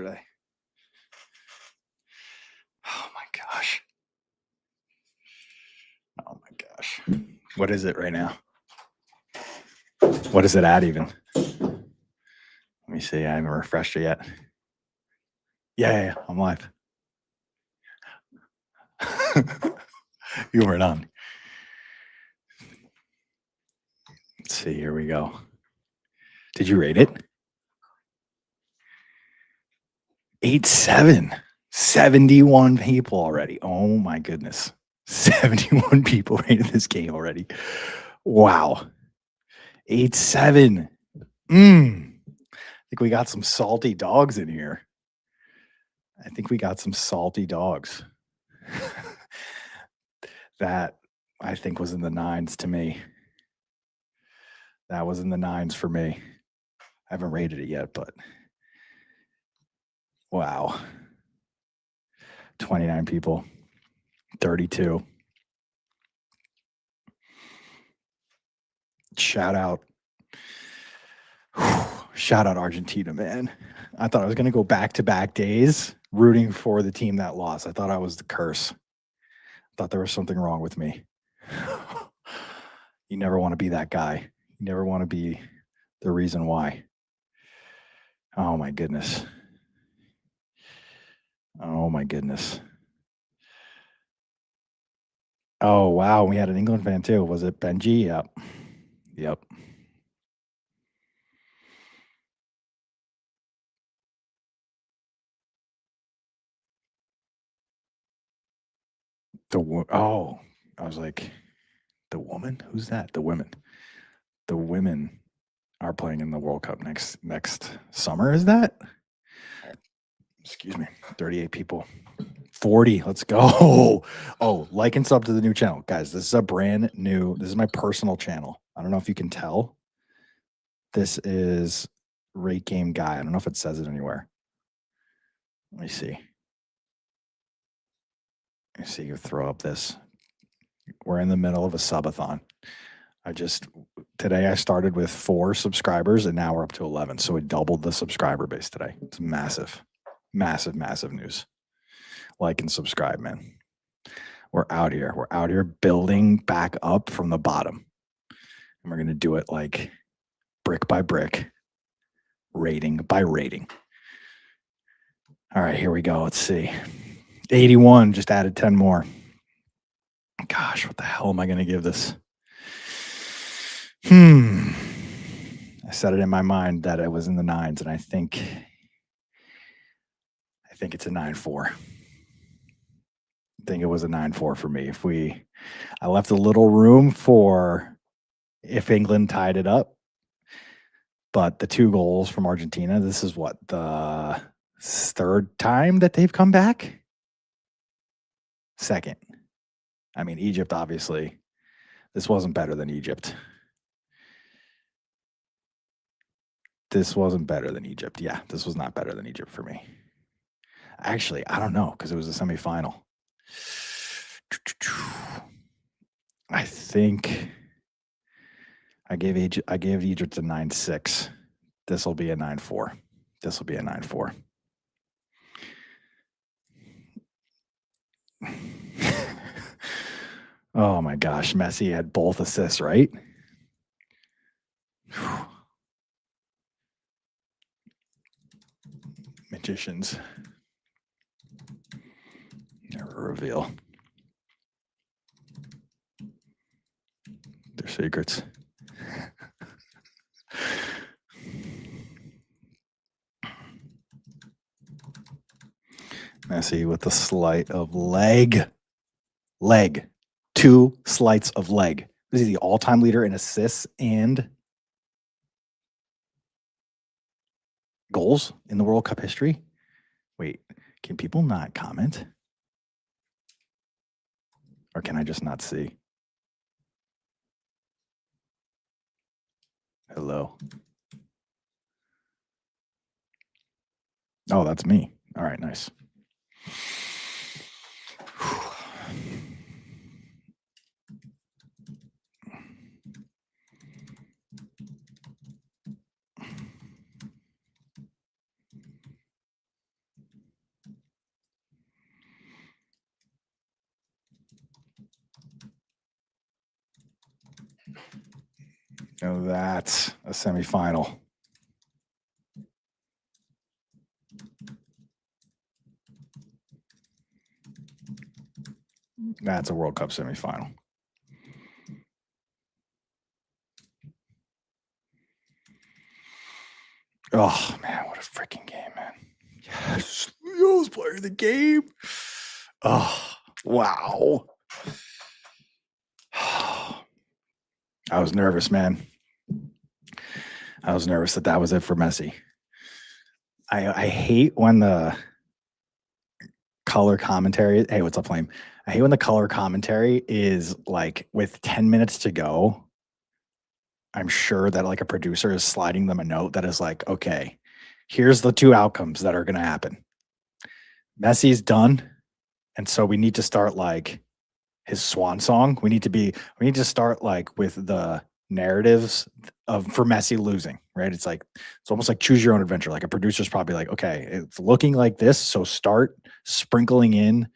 yesterday. Oh my gosh. Oh my gosh. What is it right now? What is it at even? Let me see. I haven't refreshed it yet. Yeah, I'm live. You weren't on. Let's see. Here we go. Did you rate it? 8-7. 71 people already. Oh my goodness. 71 people rated this game already. Wow. 8-7. I think we got some salty dogs in here. I think we got some salty dogs. That I think was in the 9s to me. That was in the 9s for me. I haven't rated it yet, but wow. 29 people. 32. Shout out. Shout out Argentina, man. I thought I was going to go back-to-back days rooting for the team that lost. I thought I was the curse. I thought there was something wrong with me. You never want to be that guy. You never want to be the reason why. Oh, my goodness. Oh, my goodness. Oh, wow. We had an England fan, too. Was it Benji? Yep. I was like, the woman? Who's that? The women. The women are playing in the World Cup next summer, is that? Excuse me. 38 people. 40. Let's go. Oh, like and sub to the new channel. Guys, this is a brand new, this is my personal channel. I don't know if you can tell. This is RateGame Guy. I don't know if it says it anywhere. Let me see. Let me see you throw up this. We're in the middle of a sub-a-thon. Today I started with 4 subscribers and now we're up to 11. So we doubled the subscriber base today. It's massive, massive, massive news. Like and subscribe, man. We're out here. We're out here building back up from the bottom. And we're going to do it like brick by brick, rating by rating. All right, here we go. Let's see. 81, just added 10 more. Gosh, what the hell am I going to give this? I said it in my mind that it was in the 9s, and I think it's a 9-4. I think it was a 9-4 for me. I left a little room for if England tied it up, but the 2 goals from Argentina, this is what, the 3rd time that they've come back? 2nd. I mean, Egypt, obviously, this wasn't better than Egypt. This wasn't better than Egypt. Yeah, this was not better than Egypt for me. Actually, I don't know, because it was a semifinal. I think I gave Egypt a 9-6. This will be a 9-4. This will be a 9-4. Oh my gosh, Messi had both assists, right? Magicians. Never reveal their secrets. Messi with the slight of leg. 2 slights of leg. This is the all-time leader in assists and goals in the World Cup history. Wait, can people not comment? Or can I just not see? Hello. Oh, that's me. All right, nice. Oh, that's a semifinal. That's a World Cup semifinal. Oh, man, what a freaking game, man. Yes, Leo's playing the game. Oh, wow. I was nervous, man. I was nervous that was it for Messi. I hate when the color commentary. Hey, what's up, Flame? I hate when the color commentary is like with 10 minutes to go. I'm sure that like a producer is sliding them a note that is like, okay, here's the two outcomes that are going to happen. Messi's done. And so we need to start like his swan song. We need to start like with the narratives for Messi losing, right? It's like it's almost like choose your own adventure. Like a producer's probably like, okay, it's looking like this, so start sprinkling in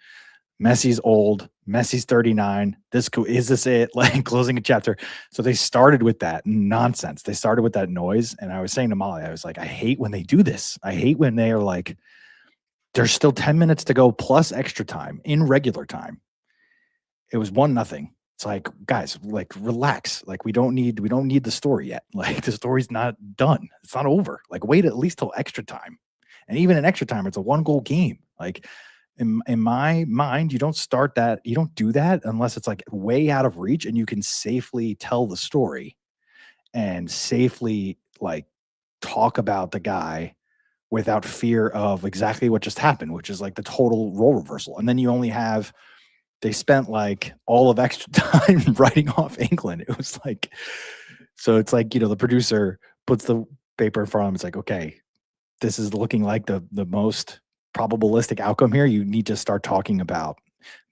Messi's old, Messi's 39. Is this it? Like closing a chapter. So they started with that nonsense. They started with that noise. And I was saying to Molly, I was like, I hate when they do this. I hate when they are like, there's still 10 minutes to go plus extra time in regular time. It was 1-0. It's like, guys, like relax. Like we don't need the story yet. Like the story's not done. It's not over. Like wait at least till extra time. And even in extra time, it's a 1-goal game. Like in my mind, you don't start that, you don't do that unless it's like way out of reach and you can safely tell the story and safely like talk about the guy without fear of exactly what just happened, which is like the total role reversal. And then you only have they spent like all of extra time writing off England. It was like, so it's like, the producer puts the paper in front of him. It's like, okay, this is looking like the most probabilistic outcome here. You need to start talking about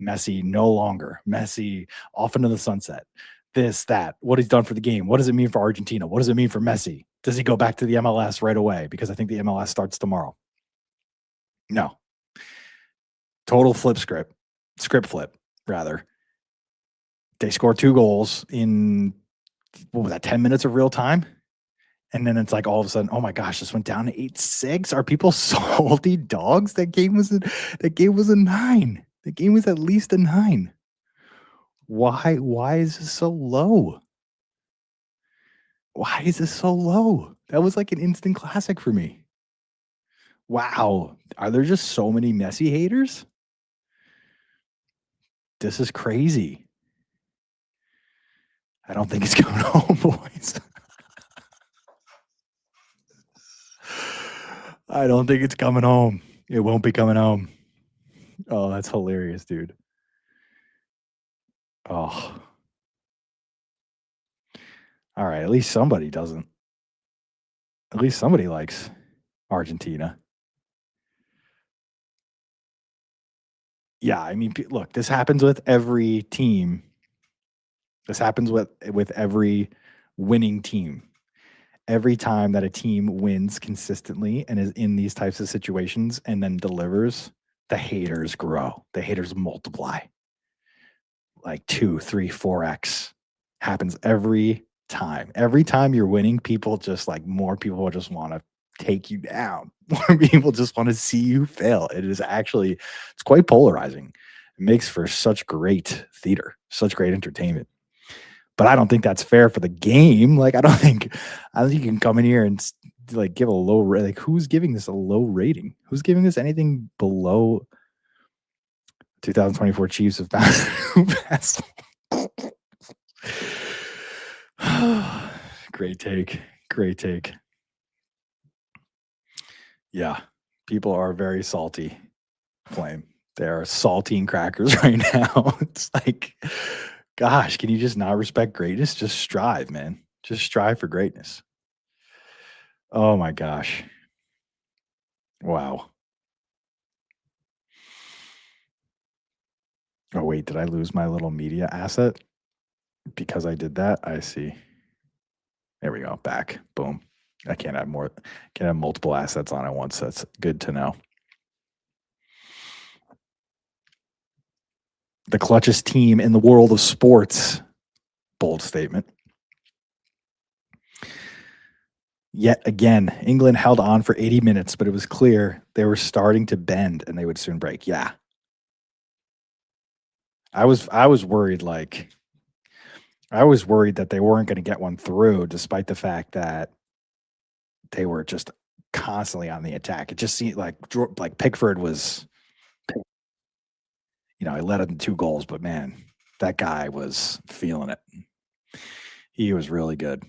Messi no longer. Messi off into the sunset. This, that, what he's done for the game. What does it mean for Argentina? What does it mean for Messi? Does he go back to the MLS right away? Because I think the MLS starts tomorrow. No. Total script flip, rather. They score 2 goals in, what was that, 10 minutes of real time? And then it's like all of a sudden, oh my gosh, this went down to 8-6. Are people salty dogs? That game was a 9. The game was at least a 9. Why is this so low? Why is this so low? That was like an instant classic for me. Wow. Are there just so many Messi haters? This is crazy. I don't think it's coming home, boys. I don't think it's coming home. It won't be coming home. Oh, that's hilarious, dude. Oh. All right, at least somebody doesn't. At least somebody likes Argentina. Yeah, I mean, look, this happens with every team. This happens with every winning team. Every time that a team wins consistently and is in these types of situations and then delivers, the haters grow. The haters multiply. Like 2, 3, 4x happens every time. Every time you're winning, people just like more people just want to take you down. More people just want to see you fail. It's quite polarizing. It makes for such great theater, such great entertainment. But I don't think that's fair for the game. Like I don't think you can come in here and like give a low rate. Like who's giving this a low rating? Who's giving this anything below 2024 Chiefs of pass? Great take. Great take. Yeah. People are very salty. Flame. They are saltine crackers right now. It's like, gosh, can you just not respect greatness? Just strive, man. Just strive for greatness. Oh my gosh. Wow. Oh wait, did I lose my little media asset? Because I did that? I see. There we go. Back. Boom. I can't have multiple assets on at once. That's good to know. The clutchest team in the world of sports. Bold statement. Yet again, England held on for 80 minutes, but it was clear they were starting to bend and they would soon break. Yeah. I was worried that they weren't going to get one through despite the fact that they were just constantly on the attack. It just seemed like Pickford was, he led them 2 goals, but man, that guy was feeling it. He was really good.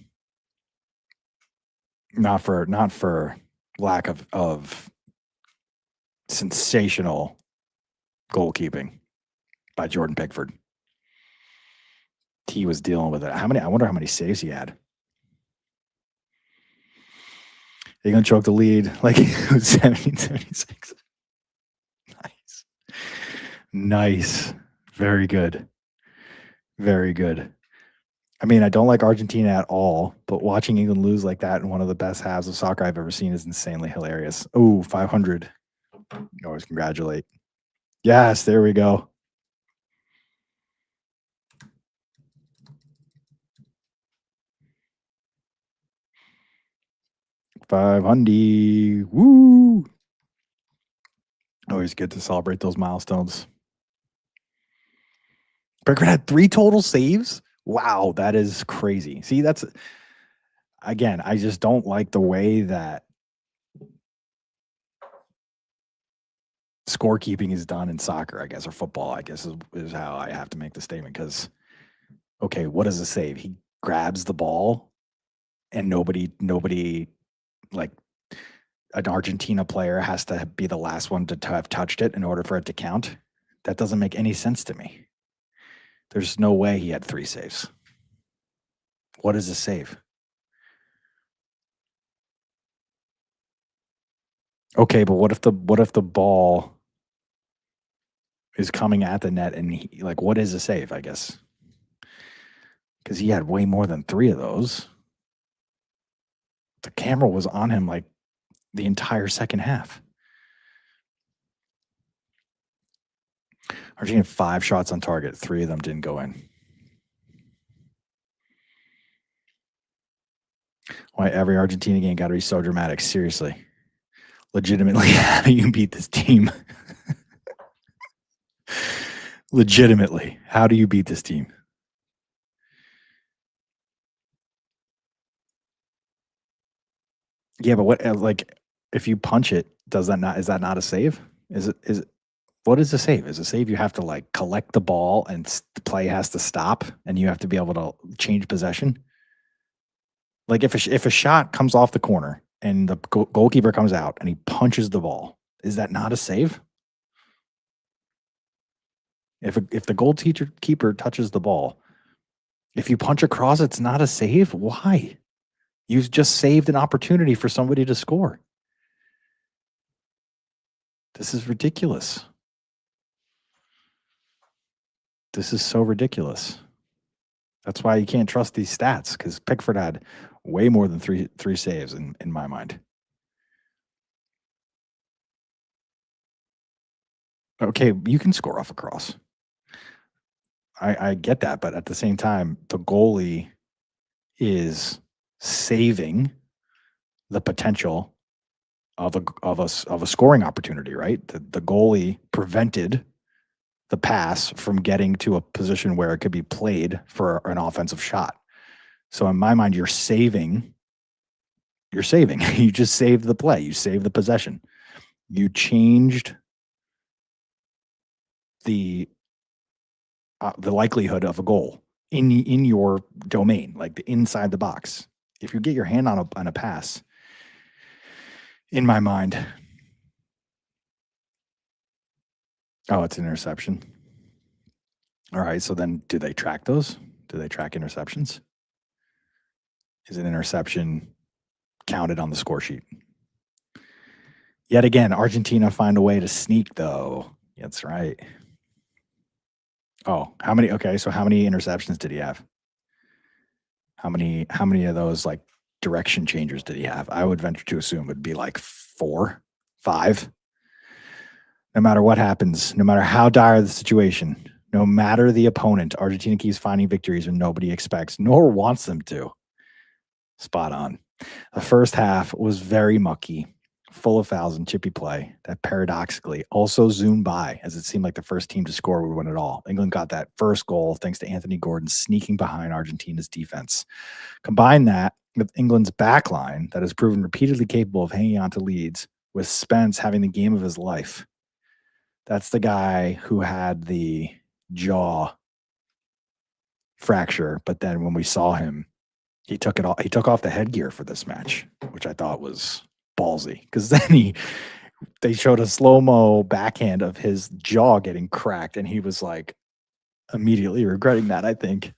Not for lack of sensational goalkeeping by Jordan Pickford. He was dealing with it. I wonder how many saves he had. They're gonna choke the lead like it was 1776. Nice. Very good. Very good. I mean, I don't like Argentina at all, but watching England lose like that in one of the best halves of soccer I've ever seen is insanely hilarious. Oh, 500. Always congratulate. Yes, there we go. $500. Woo! Always good to celebrate those milestones. Pickford had 3 total saves? Wow, that is crazy. See, that's again, I just don't like the way that scorekeeping is done in soccer, I guess, or football, I guess is how I have to make the statement. Because, okay, what is a save? He grabs the ball and nobody like an Argentina player has to be the last one to have touched it in order for it to count. That doesn't make any sense to me. There's no way he had 3 saves. What is a save? Okay, but what if the ball is coming at the net and what is a save, I guess? Because he had way more than 3 of those. The camera was on him like the entire second half. Argentina had 5 shots on target. 3 of them didn't go in. Why every Argentina game got to be so dramatic? Seriously. Legitimately, how do you beat this team? Legitimately, how do you beat this team? Yeah, but what if you punch it, is that not a save? What is a save? Is a save you have to collect the ball and the play has to stop and you have to be able to change possession? Like if a shot comes off the corner and the goalkeeper comes out and he punches the ball, is that not a save? If the goalkeeper touches the ball, if you punch across, it's not a save? Why? You've just saved an opportunity for somebody to score. This is ridiculous. This is so ridiculous. That's why you can't trust these stats, because Pickford had way more than three saves in my mind. Okay, you can score off a cross. I get that, but at the same time, the goalie is saving the potential of a scoring opportunity, right? The goalie prevented the pass from getting to a position where it could be played for an offensive shot. So in my mind, you're saving. You just saved the play. You saved the possession. You changed the likelihood of a goal in your domain, like inside the box. If you get your hand on a pass, in my mind, it's an interception. All right, so then do they track those? Do they track interceptions? Is an interception counted on the score sheet? Yet again, Argentina find a way to sneak, though. That's right. Oh, how many? Okay, so how many interceptions did he have? How many of those direction changers did he have? I would venture to assume it'd be 4, 5. No matter what happens, no matter how dire the situation, no matter the opponent, Argentina keeps finding victories when nobody expects nor wants them to. Spot on. The first half was very mucky, full of fouls and chippy play that paradoxically also zoomed by as it seemed like the first team to score would win it all. England got that first goal thanks to Anthony Gordon sneaking behind Argentina's defense. Combine that with England's backline that has proven repeatedly capable of hanging on to leads, with Spence having the game of his life. That's the guy who had the jaw fracture, but then when we saw him, he took it off. He took off the headgear for this match, which I thought was ballsy. Because then they showed a slow-mo backhand of his jaw getting cracked, and he was like immediately regretting that, I think.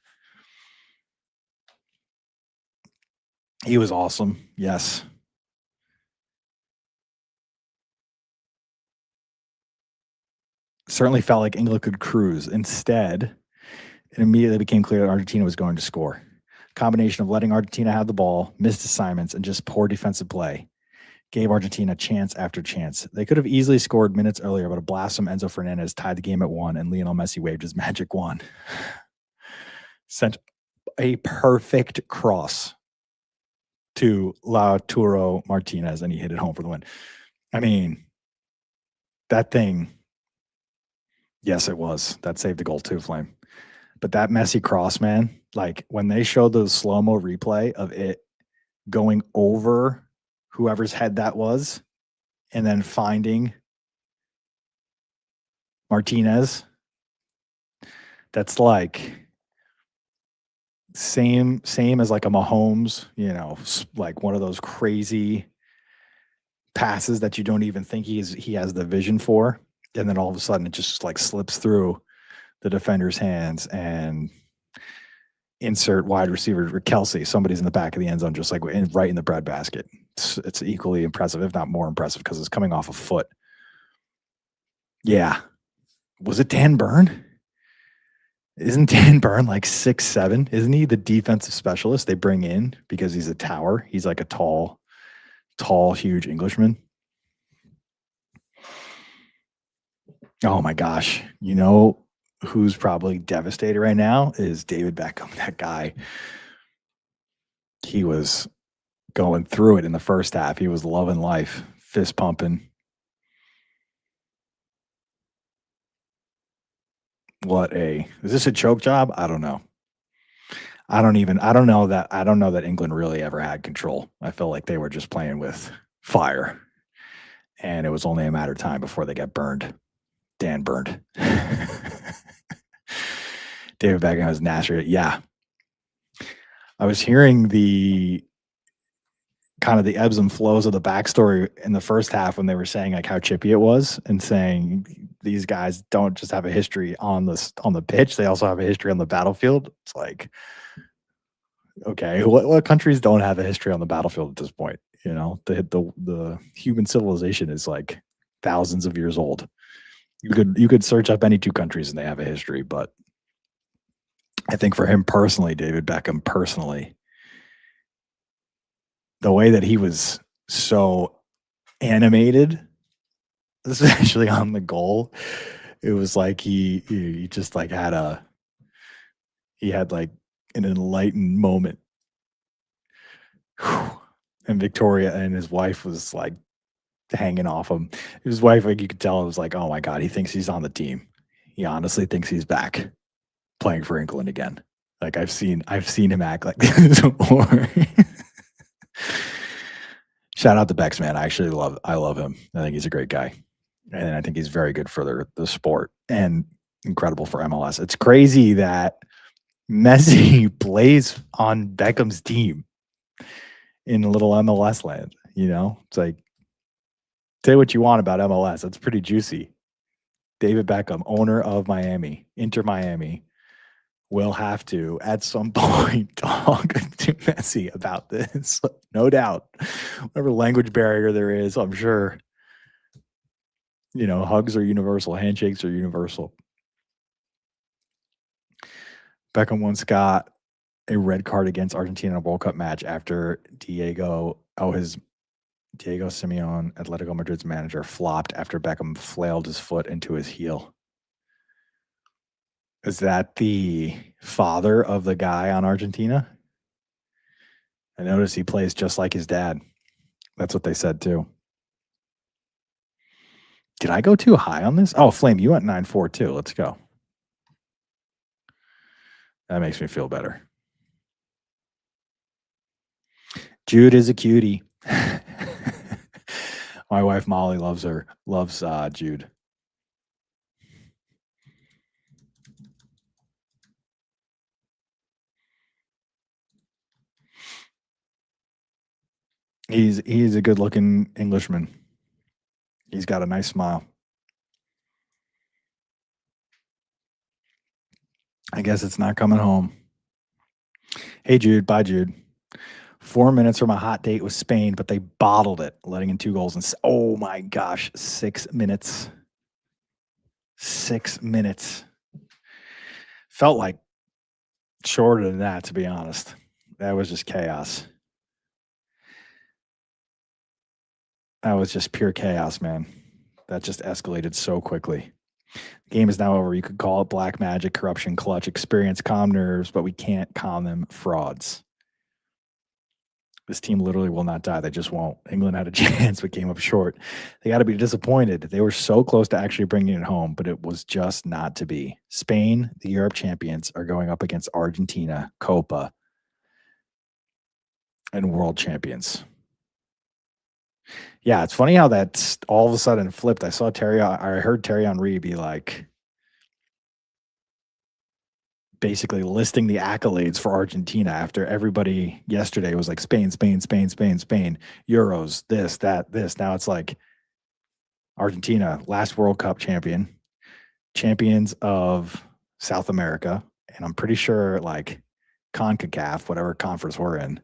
He was awesome. Yes. Certainly felt like England could cruise. Instead, it immediately became clear that Argentina was going to score. Combination of letting Argentina have the ball, missed assignments, and just poor defensive play gave Argentina chance after chance. They could have easily scored minutes earlier, but a blast from Enzo Fernández tied the game at 1, and Lionel Messi waved his magic wand. Sent a perfect cross to Lautaro Martínez, and he hit it home for the win. I mean, that thing, yes, it was. That saved the goal too, Flame. But that Messi cross, man, like when they showed the slow-mo replay of it going over whoever's head that was and then finding Martinez, that's like same as like a Mahomes, you know, like one of those crazy passes that you don't even think he has the vision for, and then all of a sudden it just like slips through the defender's hands, and insert wide receiver Kelsey, somebody's in the back of the end zone, just like right in the breadbasket. It's equally impressive, if not more impressive, because it's coming off a foot. Yeah. Was it Dan Burn? Isn't Dan Burn like 6'7"? Isn't he the defensive specialist they bring in because he's a tower? He's like a tall, huge Englishman. Oh my gosh. You know who's probably devastated right now is David Beckham. That guy, he was going through it in the first half. He was loving life, fist pumping. Is this a choke job? I don't know. I don't know that England really ever had control. I feel like they were just playing with fire, and it was only a matter of time before they got burned. Dan burned. David Beckham was nasty. Yeah. I was hearing the kind of the ebbs and flows of the backstory in the first half when they were saying like how chippy it was, and saying these guys don't just have a history on the pitch, they also have a history on the battlefield. It's like, okay, what countries don't have a history on the battlefield at this point? You know, the human civilization is like thousands of years old. You could search up any two countries and they have a history, but I think for him personally, David Beckham personally, the way that he was so animated, especially on the goal, it was like he just like had like an enlightened moment. Whew. And Victoria and his wife was like hanging off him. His wife, like you could tell, it was like, oh my God, he thinks he's on the team. He honestly thinks he's back playing for England again. Like I've seen him act like this before. Shout out to Bex, man. I love him. I think he's a great guy. And I think he's very good for the sport and incredible for MLS. It's crazy that Messi plays on Beckham's team in a little MLS land. You know, it's like, say what you want about MLS. That's pretty juicy. David Beckham, owner of Miami, Inter Miami, will have to, at some point, talk to Messi about this. No doubt. Whatever language barrier there is, I'm sure, you know, hugs are universal, handshakes are universal. Beckham once got a red card against Argentina in a World Cup match after Diego Simeone, Atletico Madrid's manager, flopped after Beckham flailed his foot into his heel. Is that the father of the guy on Argentina? I noticed he plays just like his dad. That's what they said too. Did I go too high on this? Oh, Flame, you went 9-4 too. Let's go. That makes me feel better. Jude is a cutie. My wife Molly loves Jude. He's a good-looking Englishman. He's got a nice smile. I guess it's not coming home. Hey, Jude. Bye, Jude. 4 minutes from a hot date with Spain, but they bottled it, letting in 2 goals. And oh my gosh, 6 minutes. 6 minutes. Felt like shorter than that, to be honest. That was just chaos. That was just pure chaos, man. That just escalated so quickly. The game is now over. You could call it black magic, corruption, clutch, experience, calm nerves, but we can't calm them frauds. This team literally will not die. They just won't. England had a chance, but came up short. They got to be disappointed. They were so close to actually bringing it home, but it was just not to be. Spain, the Europe champions, are going up against Argentina, Copa, and world champions. Yeah, it's funny how that's all of a sudden flipped. I heard Terry Henry be like, basically listing the accolades for Argentina after everybody yesterday was like Spain, Spain, Spain, Spain, Spain, Euros, this, that, this. Now it's like Argentina, last World Cup champion, champions of South America, and I'm pretty sure like CONCACAF, whatever conference we're in,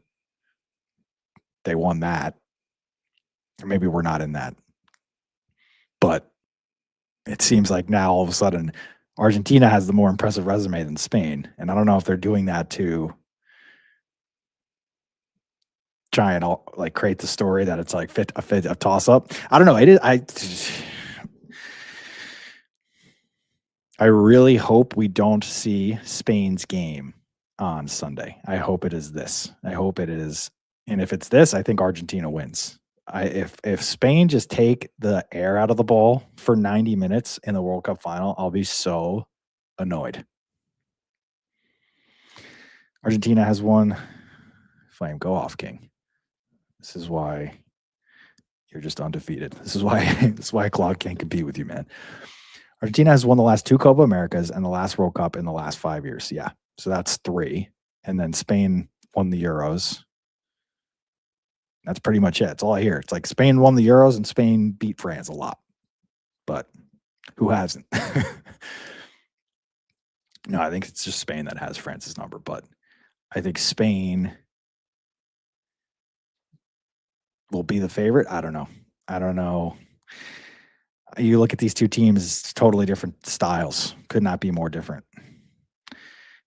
they won that. Or maybe we're not in that. But it seems like now all of a sudden Argentina has the more impressive resume than Spain. And I don't know if they're doing that to try and like create the story that it's like a toss up. I don't know. It is. I really hope we don't see Spain's game on Sunday. I hope it is this. I hope it is. And if it's this, I think Argentina wins. If Spain just take the air out of the ball for 90 minutes in the World Cup final, I'll be so annoyed. Argentina has won. Flame, go off, King. This is why you're just undefeated. This is why Claude can't compete with you, man. Argentina has won the last 2 Copa Americas and the last World Cup in the last 5 years. Yeah. So that's 3. And then Spain won the Euros. That's pretty much it. That's all I hear. It's like Spain won the Euros and Spain beat France a lot. But who hasn't? No, I think it's just Spain that has France's number. But I think Spain will be the favorite. I don't know. You look at these 2 teams, totally different styles. Could not be more different.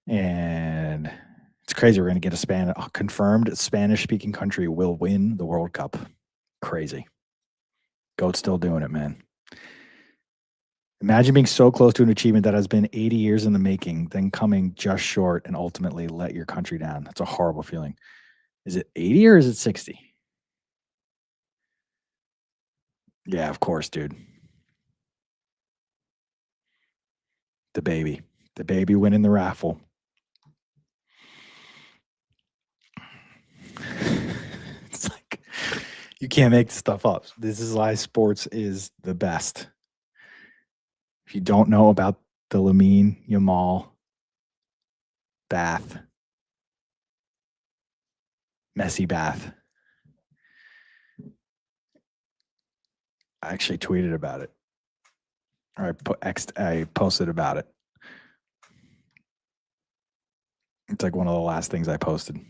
And it's crazy. We're going to get a confirmed Spanish-speaking country will win the World Cup. Crazy. GOAT's still doing it, man. Imagine being so close to an achievement that has been 80 years in the making, then coming just short and ultimately let your country down. That's a horrible feeling. Is it 80 or is it 60? Yeah, of course, dude. The baby winning the raffle. It's like, you can't make this stuff up. This is why sports is the best. If you don't know about the Lamine Yamal bath, Messi bath, I actually tweeted about it. Or I posted about it. It's like one of the last things I posted.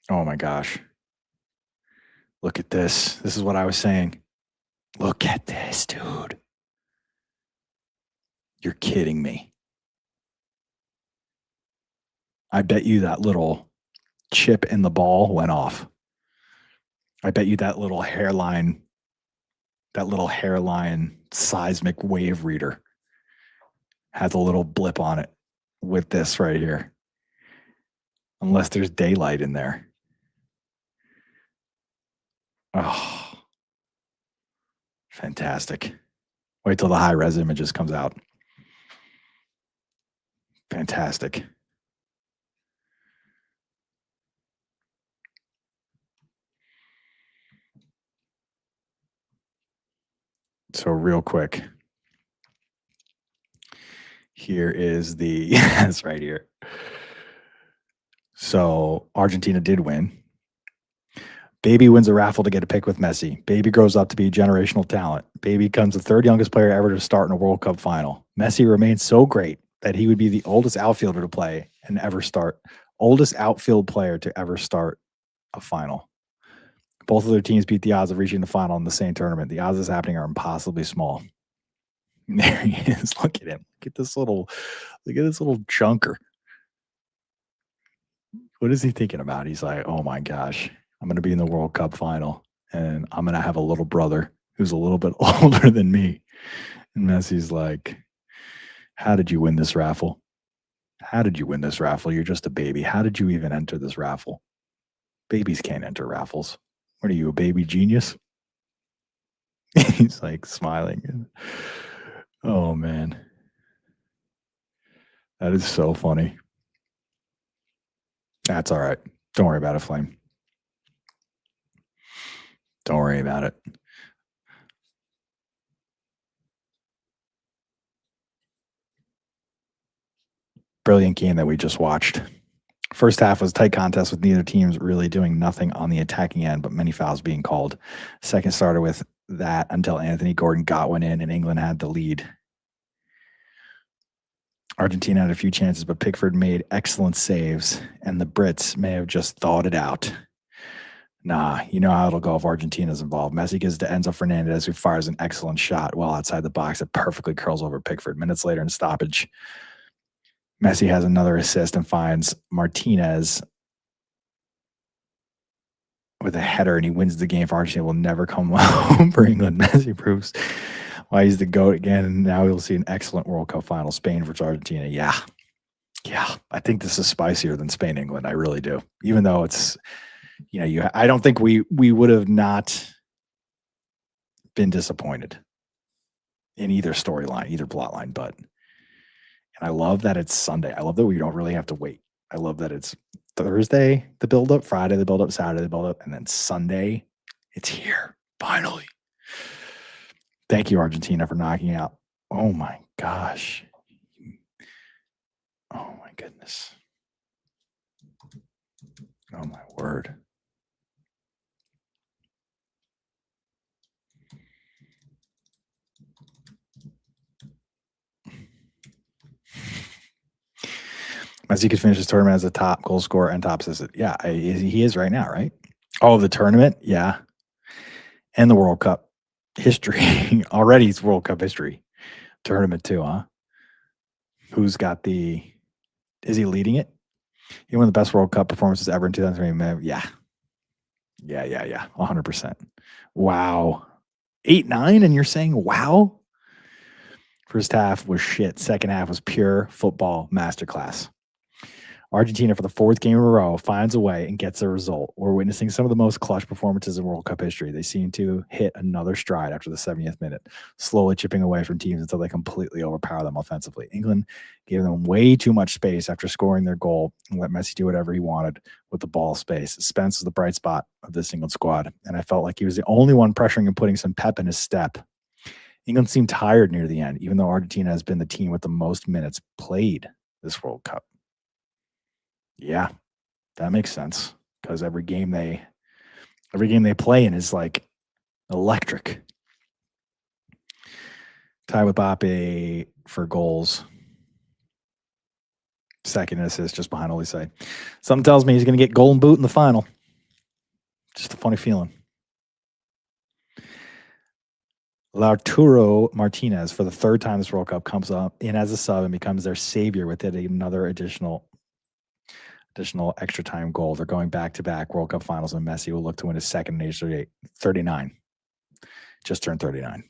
Oh my gosh. Look at this. This is what I was saying. Look at this, dude. You're kidding me. I bet you that little chip in the ball went off. I bet you that little hairline seismic wave reader has a little blip on it with this right here. unless there's daylight in there. Oh, fantastic. Wait till the high-res images comes out. Fantastic. So real quick, here is the yes, right here. So Argentina did win. Baby wins a raffle to get a pick with Messi. Baby grows up to be a generational talent. Baby becomes the third youngest player ever to start in a World Cup final. Messi remains so great that he would be the oldest outfielder to play and ever start. Oldest outfield player to ever start a final. Both of their teams beat the odds of reaching the final in the same tournament. The odds of this happening are impossibly small. There he is. Look at him. Look at this little chunker. What is he thinking about? He's like, oh my gosh, I'm going to be in the World Cup final and I'm going to have a little brother who's a little bit older than me. And Messi's like, how did you win this raffle? How did you win this raffle? You're just a baby. How did you even enter this raffle? Babies can't enter raffles. What are you, a baby genius? He's like smiling. Oh, man. That is so funny. That's all right. Don't worry about it, Flame. Don't worry about it. Brilliant game that we just watched. First half was a tight contest with neither teams really doing nothing on the attacking end, but many fouls being called. Second started with that until Anthony Gordon got one in and England had the lead. Argentina had a few chances, but Pickford made excellent saves, and the Brits may have just thawed it out. Nah, you know how it'll go if Argentina's involved. Messi gives to Enzo Fernández, who fires an excellent shot well outside the box that perfectly curls over Pickford. Minutes later in stoppage, Messi has another assist and finds Martinez with a header, and he wins the game for Argentina. Will never come home for England. Messi proves why he's the GOAT again, and now we'll see an excellent World Cup final. Spain versus Argentina. Yeah. I think this is spicier than Spain England. I really do. Even though it's, I don't think we would have not been disappointed in either storyline, either plot line. But and I love that it's Sunday. I love that we don't really have to wait. I love that it's Thursday, the build up, Friday, the build up, Saturday, the build up, and then Sunday, it's here. Finally. Thank you, Argentina, for knocking out. Oh my gosh. Oh my goodness. Oh my word. Messi could finish his tournament as a top goal scorer and top assist. Yeah, he is right now, right? Oh, the tournament? Yeah. And the World Cup history. Already it's World Cup history. Tournament too, huh? Who's got is he leading it? He won the best World Cup performances ever in 2003. Yeah. 100%. Wow. 8-9, and you're saying wow? First half was shit. Second half was pure football masterclass. Argentina, for the fourth game in a row, finds a way and gets a result. We're witnessing some of the most clutch performances in World Cup history. They seem to hit another stride after the 70th minute, slowly chipping away from teams until they completely overpower them offensively. England gave them way too much space after scoring their goal and let Messi do whatever he wanted with the ball space. Spence was the bright spot of this England squad, and I felt like he was the only one pressuring and putting some pep in his step. England seemed tired near the end, even though Argentina has been the team with the most minutes played this World Cup. Yeah, that makes sense because every game they play in is like electric. Tied with Mbappe for goals. Second assist just behind Olise. Something tells me he's going to get golden boot in the final. Just a funny feeling. Lautaro Martínez, for the third time this World Cup, comes up in as a sub and becomes their savior with it, another additional extra time goal. They're going back-to-back World Cup finals, and Messi will look to win his second in age 39. Just turned 39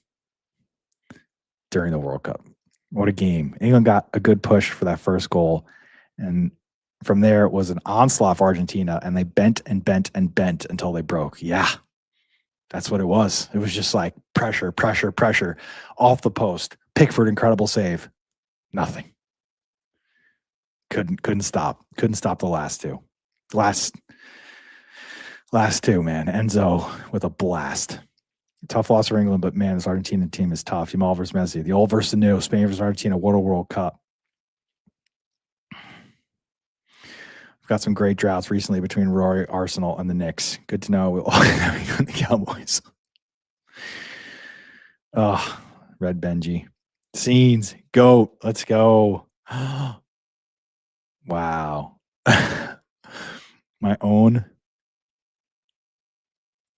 during the World Cup. What a game. England got a good push for that first goal, and From there, it was an onslaught for Argentina, and they bent and bent and bent until they broke. Yeah, that's what it was. It was just like pressure, pressure, pressure off the post. Pickford, incredible save. Nothing. Couldn't stop. Couldn't stop the last two. Last two, man. Enzo with a blast. Tough loss for England, but man, this Argentina team is tough. Jamal versus Messi. The old versus the new. Spain versus Argentina. What a World Cup. We've got some great droughts recently between Rory, Arsenal, and the Knicks. Good to know. We'll all the Cowboys. Oh, Red Benji. Scenes. Go. Let's go. Wow. My own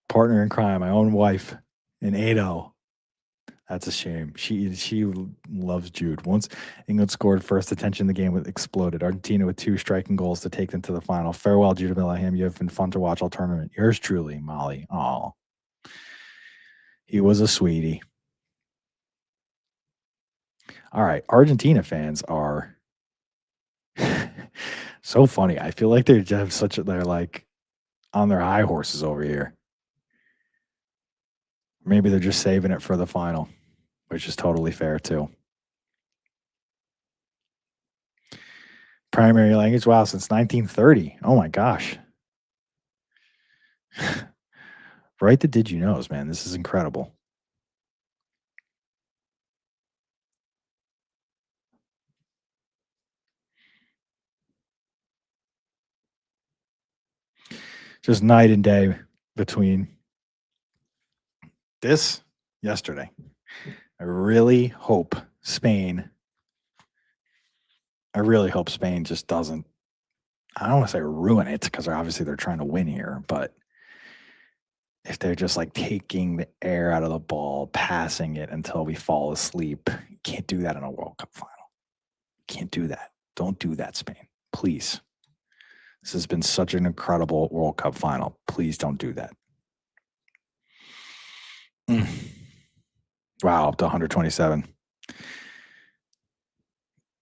partner in crime, my own wife in 8-0. That's a shame. She loves Jude. Once England scored first attention, the game exploded. Argentina with 2 striking goals to take them to the final. Farewell, Jude Bellingham. You have been fun to watch all tournament. Yours truly, Molly. Oh, he was a sweetie. All right, Argentina fans are so funny. I feel like they have they're like on their high horses over here. Maybe they're just saving it for the final, which is totally fair too. Primary language, wow, since 1930. Oh my gosh. Right the did you knows, man. This is incredible. Just night and day between this yesterday. I really hope Spain just doesn't, I don't want to say ruin it because obviously they're trying to win here, but if they're just like taking the air out of the ball, passing it until we fall asleep, you can't do that in a World Cup final. Can't do that. Don't do that, Spain. Please. This has been such an incredible World Cup final. Please don't do that. Wow, up to 127.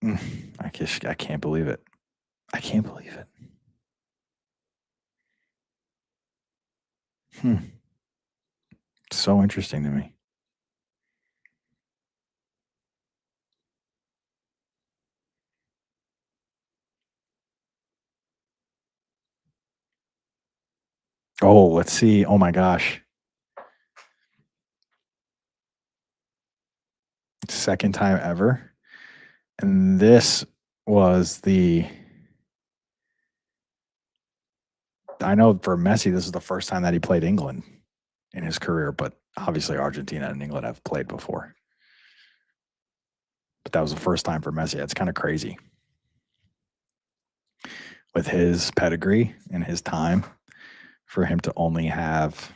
I can't believe it. I can't believe it. So interesting to me. Oh, let's see. Oh my gosh. Second time ever. And this was I know for Messi, this is the first time that he played England in his career, but obviously Argentina and England have played before. But that was the first time for Messi. That's kind of crazy. With his pedigree and his time, for him to only have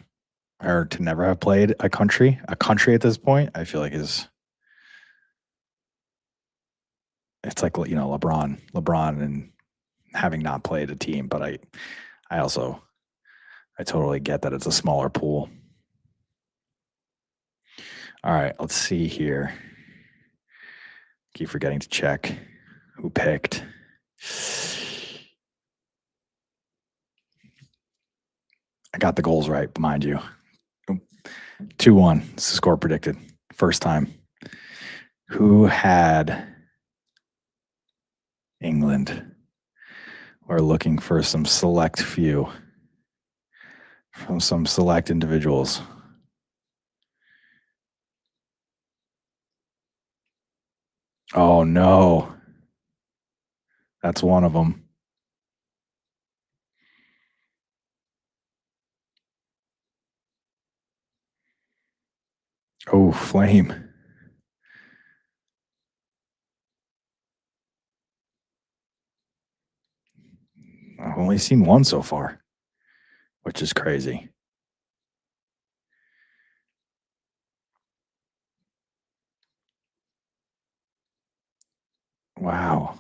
or to never have played a country at this point, I feel like it's like, LeBron and having not played a team, but I totally get that it's a smaller pool. All right, let's see here. Keep forgetting to check who picked. I got the goals right, mind you. 2-1. This is the score predicted. First time. Who had England? We're looking for some select few from some select individuals. Oh, no. That's one of them. Oh, Flame. I've only seen one so far, which is crazy. Wow.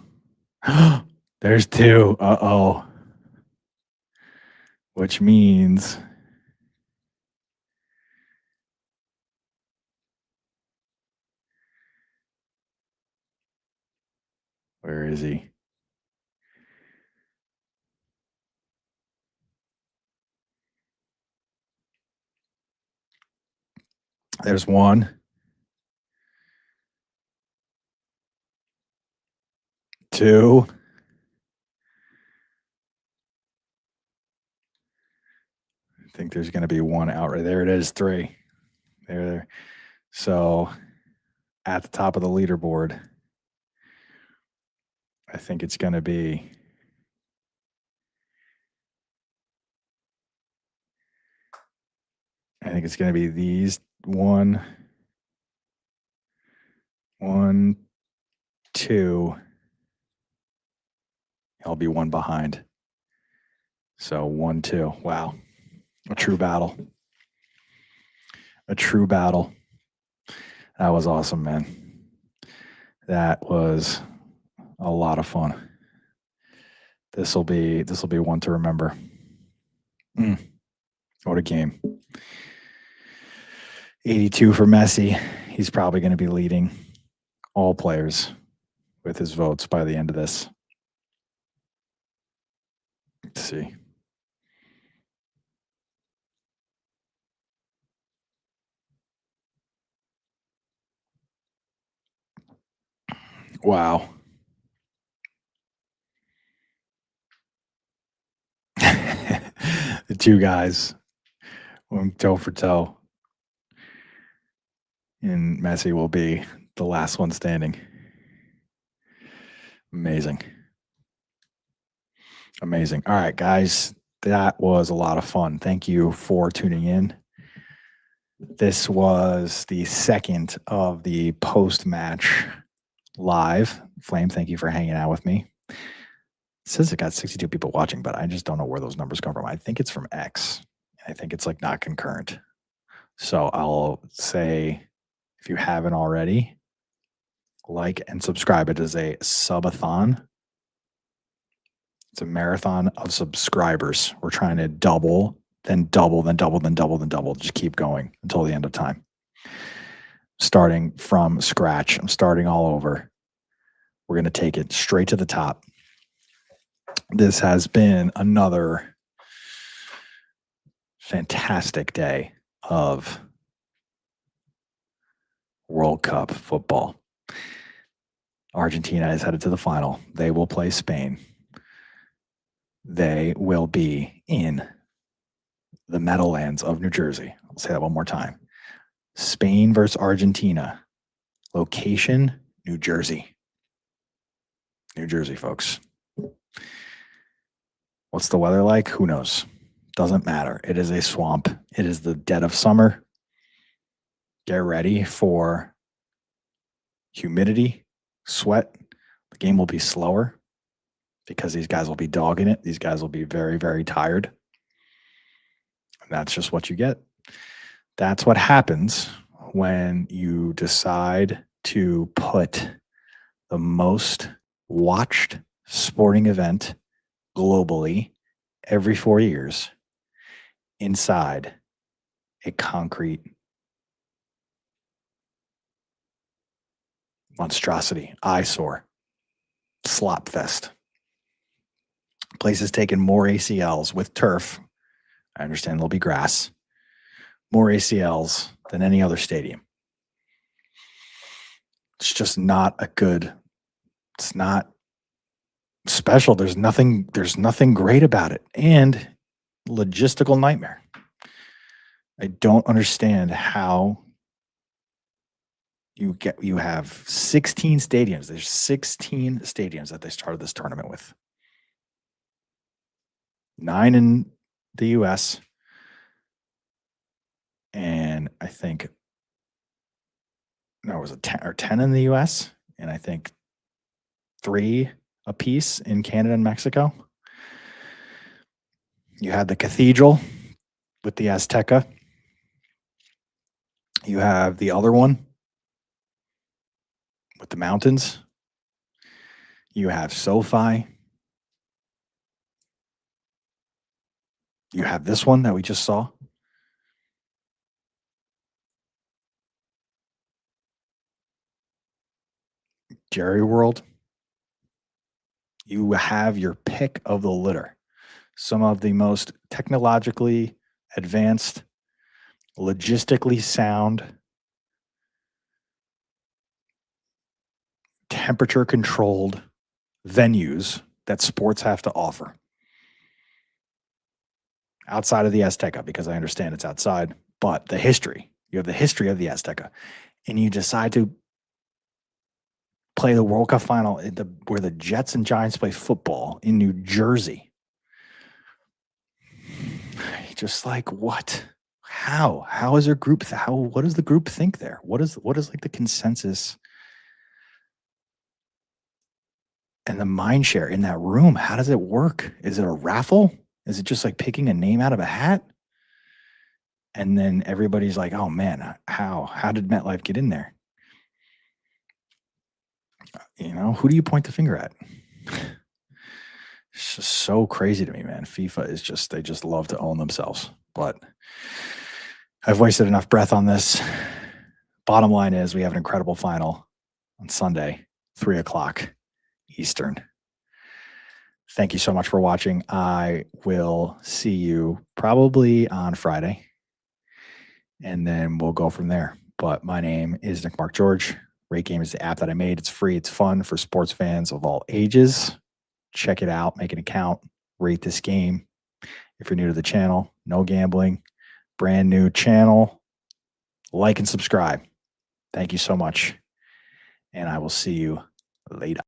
There's 2. Uh-oh. Which means where is he? There's 1, 2. I think there's going to be 1 out right there. It is 3. There. So at the top of the leaderboard, I think it's going to be these 1, 2. I'll be 1 behind. So 1, 2. Wow. A true battle. A true battle. That was awesome, man. That was a lot of fun. This will be one to remember. What a game. 82 for Messi. He's probably going to be leading all players with his votes by the end of this. Let's see. Wow. The 2 guys went toe for toe. And Messi will be the last one standing. Amazing. Amazing. All right, guys. That was a lot of fun. Thank you for tuning in. This was the second of the post-match live. Flame, thank you for hanging out with me. It says it got 62 people watching, but I just don't know where those numbers come from. I think it's from X. I think it's like not concurrent. So I'll say, if you haven't already, like and subscribe. It is a sub-a-thon. It's a marathon of subscribers. We're trying to double, then double, then double, then double, then double. Just keep going until the end of time. Starting from scratch. I'm starting all over. We're going to take it straight to the top. This has been another fantastic day of World Cup football. Argentina is headed to the final. They will play Spain. They will be in the Meadowlands of New Jersey. I'll say that one more time. Spain versus Argentina. Location, New Jersey. New Jersey, folks. What's the weather like? Who knows? Doesn't matter. It is a swamp. It is the dead of summer. Get ready for humidity, sweat. The game will be slower because these guys will be dogging it. These guys will be very, very tired. And that's just what you get. That's what happens when you decide to put the most watched sporting event globally every 4 years inside a concrete monstrosity, eyesore, slop fest. Place has taken more ACLs with turf. I understand there'll be grass. More ACLs than any other stadium. It's just not a good, it's not special. There's nothing great about it. And logistical nightmare. I don't understand how you have 16 stadiums. There's 16 stadiums that they started this tournament with. 9 in the US. And I think no, it was a 10 in the US, and I think 3 apiece in Canada and Mexico. You had the cathedral with the Azteca. You have the other one with the mountains. You have SoFi. You have this one that we just saw. Jerry World. You have your pick of the litter. Some of the most technologically advanced, logistically sound temperature controlled venues that sports have to offer outside of the Azteca, because I understand it's outside, but the history, you have the history of the Azteca, and you decide to play the World Cup final where the Jets and Giants play football in New Jersey. Just like, what? How is their group? What does the group think there? What is like the consensus and the mind share in that room? How does it work? Is it a raffle? Is it just like picking a name out of a hat? And then everybody's like, oh man, how did MetLife get in there? You know, who do you point the finger at? It's just so crazy to me, man. FIFA is just, they just love to own themselves. But I've wasted enough breath on this. Bottom line is we have an incredible final on Sunday, 3 o'clock Eastern. Thank you so much for watching. I will see you probably on Friday, and then we'll go from there. But my name is Nick Mark George. RateGame is the app that I made. It's free. It's fun for sports fans of all ages. Check it out. Make an account. Rate this game. If you're new to the channel, no gambling. Brand new channel. Like and subscribe. Thank you so much. And I will see you later.